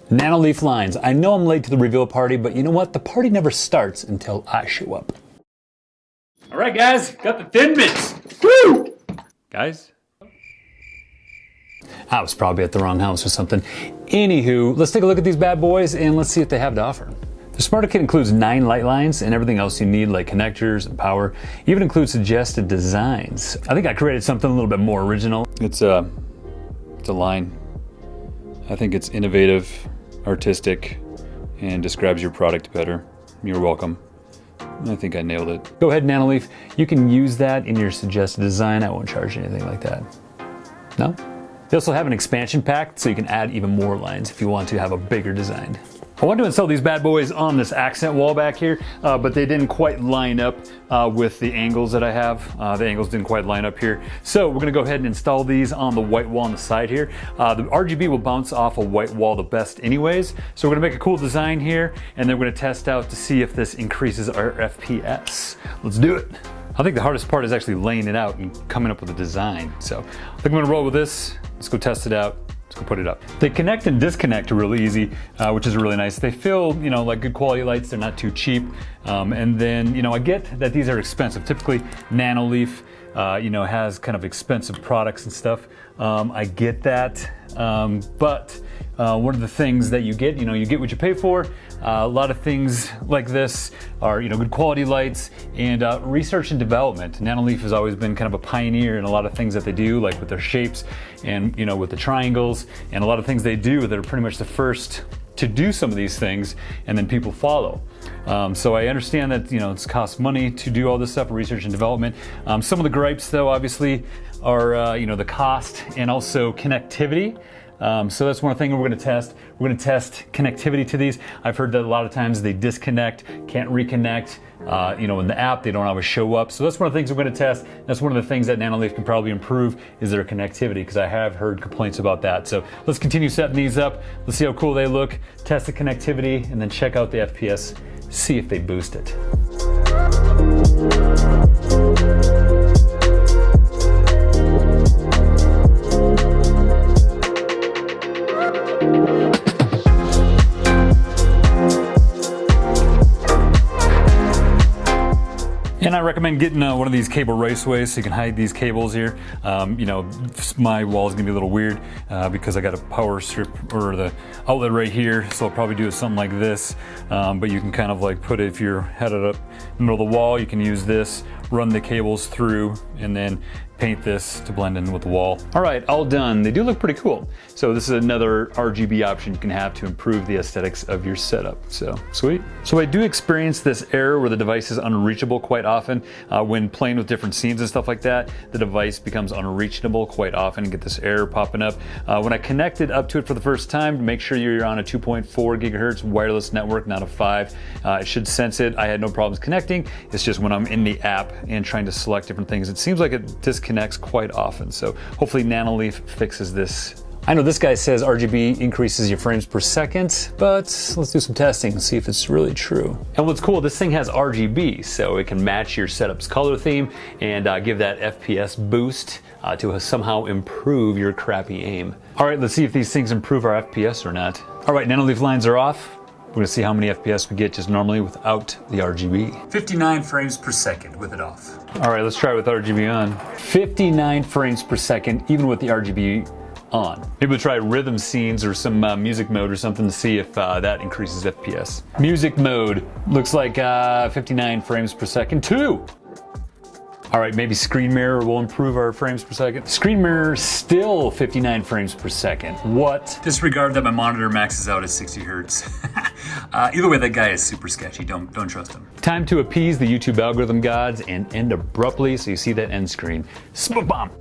Nanoleaf Lines. I know I'm late to the reveal party, but you know what? The party never starts until I show up. All right, guys, got the Thin Mints. Woo! Guys? I was probably at the wrong house or something. Anywho, let's take a look at these bad boys and let's see what they have to offer. The Smarter Kit includes 9 light lines and everything else you need, like connectors and power. Even includes suggested designs. I think I created something a little bit more original. It's a line. I think it's innovative, artistic, and describes your product better. You're welcome. I think I nailed it. Go ahead, Nanoleaf. You can use that in your suggested design. I won't charge you anything like that. No? They also have an expansion pack, so you can add even more lines if you want to have a bigger design. I wanted to install these bad boys on this accent wall back here, but they didn't quite line up with the angles that I have. The angles didn't quite line up here. So we're gonna go ahead and install these on the white wall on the side here. The RGB will bounce off a white wall the best anyways. So we're gonna make a cool design here, and then we're gonna test out to see if this increases our FPS. Let's do it. I think the hardest part is actually laying it out and coming up with a design. So I think I'm gonna roll with this. Let's go test it out. Let's go put it up. They connect and disconnect really easy, which is really nice. They feel, like good quality lights. They're not too cheap. And then, I get that these are expensive. Typically, Nanoleaf, has kind of expensive products and stuff. I get that. But one of the things that you get what you pay for. A lot of things like this are, good quality lights and research and development. Nanoleaf has always been kind of a pioneer in a lot of things that they do, like with their shapes and, with the triangles and a lot of things they do that are pretty much the first to do some of these things, and then people follow. So I understand that, it's costs money to do all this stuff, research and development. Some of the gripes though, obviously, are, the cost and also connectivity. So that's one thing we're going to test. We're going to test connectivity to these. I've heard that a lot of times they disconnect, can't reconnect. In the app, they don't always show up. So that's one of the things we're going to test. That's one of the things that Nanoleaf can probably improve is their connectivity, because I have heard complaints about that. So let's continue setting these up. Let's see how cool they look, test the connectivity, and then check out the FPS, see if they boost it. And I recommend getting one of these cable raceways so you can hide these cables here. My wall is gonna be a little weird because I got a power strip or the outlet right here, so I'll probably do something like this. But you can kind of like put it, if you're headed up in the middle of the wall, you can use this, run the cables through, and then paint this to blend in with the wall. All right, all done. They do look pretty cool. So this is another RGB option you can have to improve the aesthetics of your setup. So sweet. So I do experience this error where the device is unreachable quite often. When playing with different scenes and stuff like that, the device becomes unreachable quite often and get this error popping up. When I connected up to it for the first time, make sure you're on a 2.4 gigahertz wireless network, not a 5. It should sense it. I had no problems connecting. It's just when I'm in the app and trying to select different things, it seems like it disconnects quite often. So hopefully Nanoleaf fixes this. I know this guy says RGB increases your frames per second, but let's do some testing and see if it's really true. And what's cool, this thing has RGB, so it can match your setup's color theme and give that FPS boost to somehow improve your crappy aim. All right, let's see if these things improve our FPS or not. All right, Nanoleaf Lines are off. We're gonna see how many FPS we get just normally without the RGB. 59 frames per second with it off. All right, let's try with RGB on. 59 frames per second, even with the RGB on. Maybe we'll try rhythm scenes or some music mode or something to see if that increases FPS. Music mode, looks like 59 frames per second too. All right, maybe screen mirror will improve our frames per second. Screen mirror still 59 frames per second. What? Disregard that my monitor maxes out at 60 hertz. Either way, that guy is super sketchy. Don't trust him. Time to appease the YouTube algorithm gods and end abruptly, so you see that end screen. Smoke bomb.